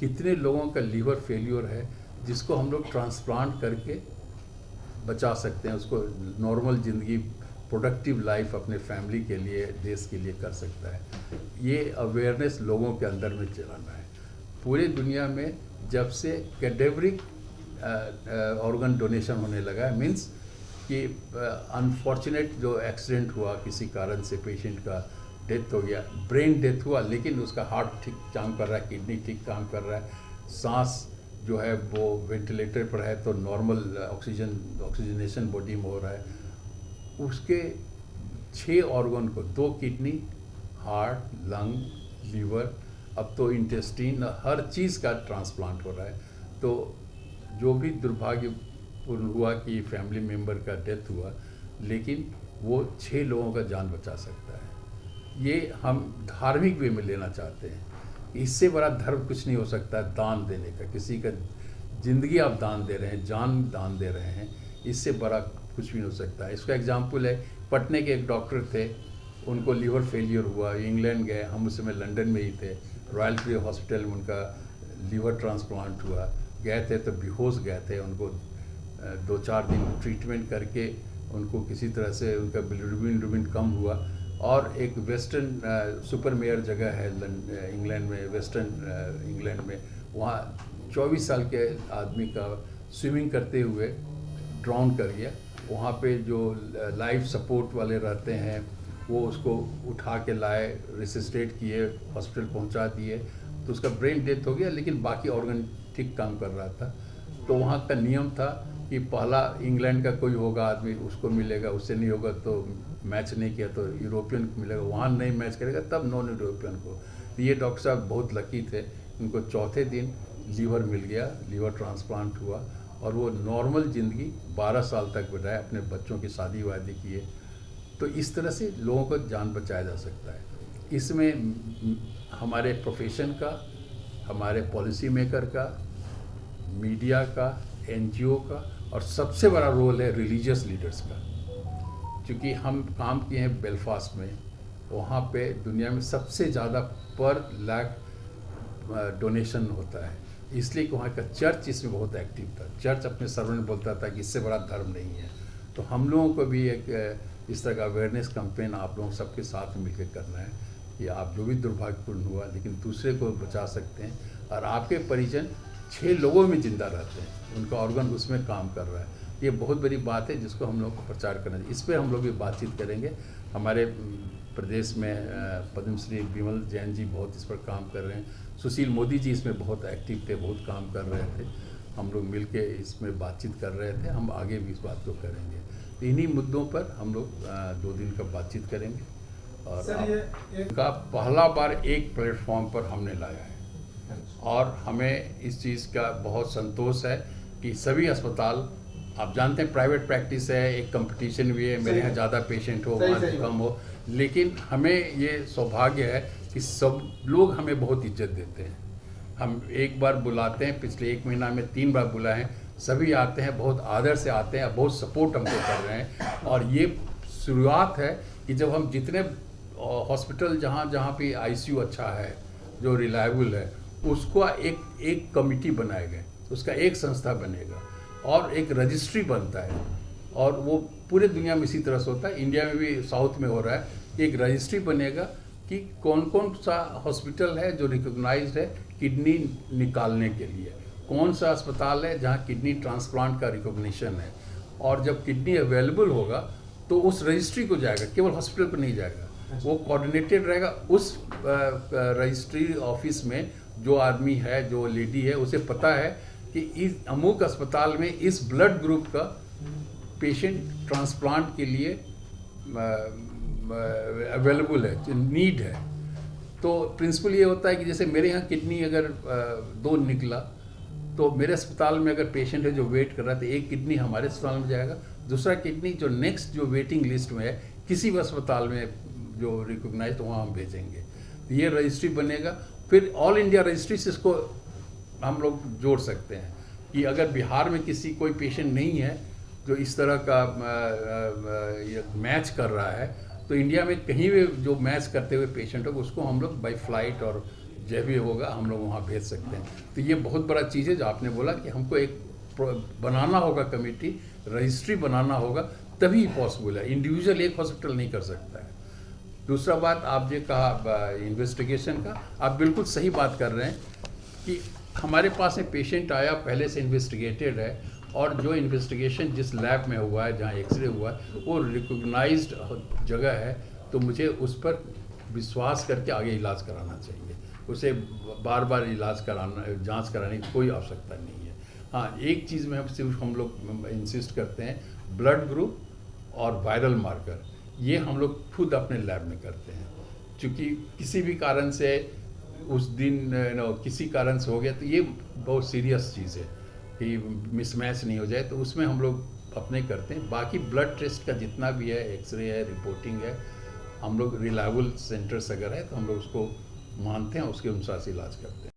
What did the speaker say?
कितने लोगों का लीवर फेल्योर है जिसको हम लोग ट्रांसप्लांट करके बचा सकते हैं, उसको नॉर्मल ज़िंदगी, प्रोडक्टिव लाइफ अपने फैमिली के लिए, देश के लिए कर सकता है। ये अवेयरनेस लोगों के अंदर में चलाना है। पूरी दुनिया में जब से कैडेवरिक ऑर्गन डोनेशन होने लगा है, मीन्स कि अनफॉर्चुनेट जो एक्सीडेंट हुआ, किसी कारण से पेशेंट का डेथ हो गया, ब्रेन डेथ हुआ, लेकिन उसका हार्ट ठीक काम कर रहा है, किडनी ठीक काम कर रहा है, सांस जो है वो वेंटिलेटर पर है तो नॉर्मल ऑक्सीजनेशन बॉडी में हो रहा है, उसके 6 ऑर्गन को, 2 किडनी, हार्ट, लंग, लीवर, अब तो इंटेस्टीन, हर चीज़ का ट्रांसप्लांट हो रहा है। तो जो भी दुर्भाग्यपूर्ण हुआ कि फैमिली मेम्बर का डेथ हुआ, लेकिन वो 6 लोगों का जान बचा सकता है। ये हम धार्मिक वे में लेना चाहते हैं। इससे बड़ा धर्म कुछ नहीं हो सकता है दान देने का। किसी का ज़िंदगी आप दान दे रहे हैं, जान दान दे रहे हैं, इससे बड़ा कुछ भी नहीं हो सकता है। इसका एग्जाम्पल है, पटने के एक डॉक्टर थे, उनको लीवर फेलियर हुआ, इंग्लैंड गए, हम उस समय लंदन में ही थे, रॉयल फ्री हॉस्पिटल में उनका लीवर ट्रांसप्लांट हुआ। गए थे तो बेहोश गए थे, उनको 2-4 दिन ट्रीटमेंट करके उनको किसी तरह से उनका बिलिरुबिन कम हुआ। और एक वेस्टर्न सुपर मेयर जगह है इंग्लैंड में, वेस्टर्न इंग्लैंड में, वहाँ 24 साल के आदमी का स्विमिंग करते हुए ड्राउन कर गया। वहाँ पे जो लाइफ सपोर्ट वाले रहते हैं वो उसको उठा के लाए, रिसिस्टेट किए, हॉस्पिटल पहुँचा दिए, तो उसका ब्रेन डेथ हो गया, लेकिन बाकी ऑर्गन ठीक काम कर रहा था। तो वहाँ का नियम था कि पहला इंग्लैंड का कोई होगा आदमी, उसको मिलेगा, उससे नहीं होगा तो मैच नहीं किया तो यूरोपियन को मिलेगा, वहाँ नहीं मैच करेगा तब नॉन यूरोपियन को। तो ये डॉक्टर साहब बहुत लकी थे, उनको चौथे दिन लीवर मिल गया, लीवर ट्रांसप्लांट हुआ और वो नॉर्मल ज़िंदगी 12 साल तक बिताए, अपने बच्चों की शादी वादी किए। तो इस तरह से लोगों को जान बचाया जा सकता है। इसमें हमारे प्रोफेशन का, हमारे पॉलिसी मेकर का, मीडिया का, एनजीओ का, और सबसे बड़ा रोल है रिलीजियस लीडर्स का। क्योंकि हम काम किए हैं बेलफास्ट में, वहाँ पे दुनिया में सबसे ज़्यादा पर लाख डोनेशन होता है, इसलिए कि वहाँ का चर्च इसमें बहुत एक्टिव था। चर्च अपने सर्वर में बोलता था कि इससे बड़ा धर्म नहीं है। तो हम लोगों को भी एक इस तरह का अवेयरनेस कैंपेन आप लोगों सबके साथ मिलकर करना है कि आप जो भी दुर्भाग्यपूर्ण हुआ लेकिन दूसरे को बचा सकते हैं, और आपके परिजन 6 लोगों में ज़िंदा रहते हैं, उनका ऑर्गन उसमें काम कर रहा है। ये बहुत बड़ी बात है जिसको हम लोग को प्रचार करना चाहिए। इस पर हम लोग भी बातचीत करेंगे। हमारे प्रदेश में पद्मश्री विमल जैन जी बहुत इस पर काम कर रहे हैं, सुशील मोदी जी इसमें बहुत एक्टिव थे, बहुत काम कर रहे थे। हम लोग मिल के इसमें बातचीत कर रहे थे, हम आगे भी इस बात को करेंगे। तो इन्हीं मुद्दों पर हम लोग 2 दिन का बातचीत करेंगे। और का पहला बार एक प्लेटफॉर्म पर हमने लाया है और हमें इस चीज़ का बहुत संतोष है कि सभी अस्पताल, आप जानते हैं प्राइवेट प्रैक्टिस है, एक कंपटीशन भी है, मेरे यहाँ ज़्यादा पेशेंट हो, वहाँ कम हो, लेकिन हमें ये सौभाग्य है कि सब लोग हमें बहुत इज्जत देते हैं। हम एक बार बुलाते हैं, पिछले 1 महीना में 3 बार बुलाए हैं, सभी आते हैं, बहुत आदर से आते हैं, बहुत सपोर्ट हमको कर रहे हैं। और ये शुरुआत है कि जब हम जितने हॉस्पिटल जहाँ पे आईसीयू अच्छा है, जो रिलायबल है, उसको एक कमिटी बनाए गए, उसका एक संस्था बनेगा और एक रजिस्ट्री बनता है, और वो पूरे दुनिया में इसी तरह से होता है। इंडिया में भी साउथ में हो रहा है, एक रजिस्ट्री बनेगा कि कौन कौन सा हॉस्पिटल है जो रिकॉग्नाइज्ड है किडनी निकालने के लिए, कौन सा अस्पताल है जहाँ किडनी ट्रांसप्लांट का रिकॉग्निशन है। और जब किडनी अवेलेबल होगा तो उस रजिस्ट्री को जाएगा, केवल हॉस्पिटल पर नहीं जाएगा, वो कोऑर्डिनेटेड रहेगा। उस रजिस्ट्री ऑफिस में जो आदमी है, जो लेडी है, उसे पता है कि इस अमुक अस्पताल में इस ब्लड ग्रुप का पेशेंट ट्रांसप्लांट के लिए अवेलेबल है, जो नीड है। तो प्रिंसिपल ये होता है कि जैसे मेरे यहाँ किडनी अगर 2 निकला, तो मेरे अस्पताल में अगर पेशेंट है जो वेट कर रहा है तो एक किडनी हमारे अस्पताल में जाएगा, दूसरा किडनी जो नेक्स्ट जो वेटिंग लिस्ट में है किसी भी अस्पताल में जो रिकॉग्नाइज, तो वहाँ हम भेजेंगे। तो ये रजिस्ट्री बनेगा। फिर ऑल इंडिया रजिस्ट्री से इसको हम लोग जोड़ सकते हैं कि अगर बिहार में किसी कोई पेशेंट नहीं है जो इस तरह का मैच कर रहा है, तो इंडिया में कहीं भी जो मैच करते हुए पेशेंट हो उसको हम लोग बाई फ्लाइट और जब भी होगा हम लोग वहाँ भेज सकते हैं। तो ये बहुत बड़ा चीज़ है जो आपने बोला कि हमको एक बनाना होगा कमेटी, रजिस्ट्री बनाना होगा, तभी पॉसिबल है। इंडिविजुअल एक हॉस्पिटल नहीं कर सकता है। दूसरा बात आप जो कहा इन्वेस्टिगेशन का, आप बिल्कुल सही बात कर रहे हैं कि हमारे पास में पेशेंट आया, पहले से इन्वेस्टिगेटेड है, और जो इन्वेस्टिगेशन जिस लैब में हुआ है, जहाँ एक्सरे हुआ है, वो रिकॉग्नाइज्ड जगह है, तो मुझे उस पर विश्वास करके आगे इलाज कराना चाहिए। उसे बार बार इलाज कराना, जांच कराने की कोई आवश्यकता नहीं है। हाँ, एक चीज़ में सिर्फ हम लोग इंसिस्ट करते हैं, ब्लड ग्रुप और वायरल मार्कर, ये हम लोग खुद अपने लैब में करते हैं। क्योंकि किसी भी कारण से उस दिन किसी कारण से हो गया, तो ये बहुत सीरियस चीज़ है कि मिसमैच नहीं हो जाए, तो उसमें हम लोग अपने करते हैं। बाकी ब्लड टेस्ट का जितना भी है, एक्सरे है, रिपोर्टिंग है, हम लोग रिलायबल सेंटर्स अगर है तो हम लोग उसको मानते हैं, उसके अनुसार से इलाज करते हैं।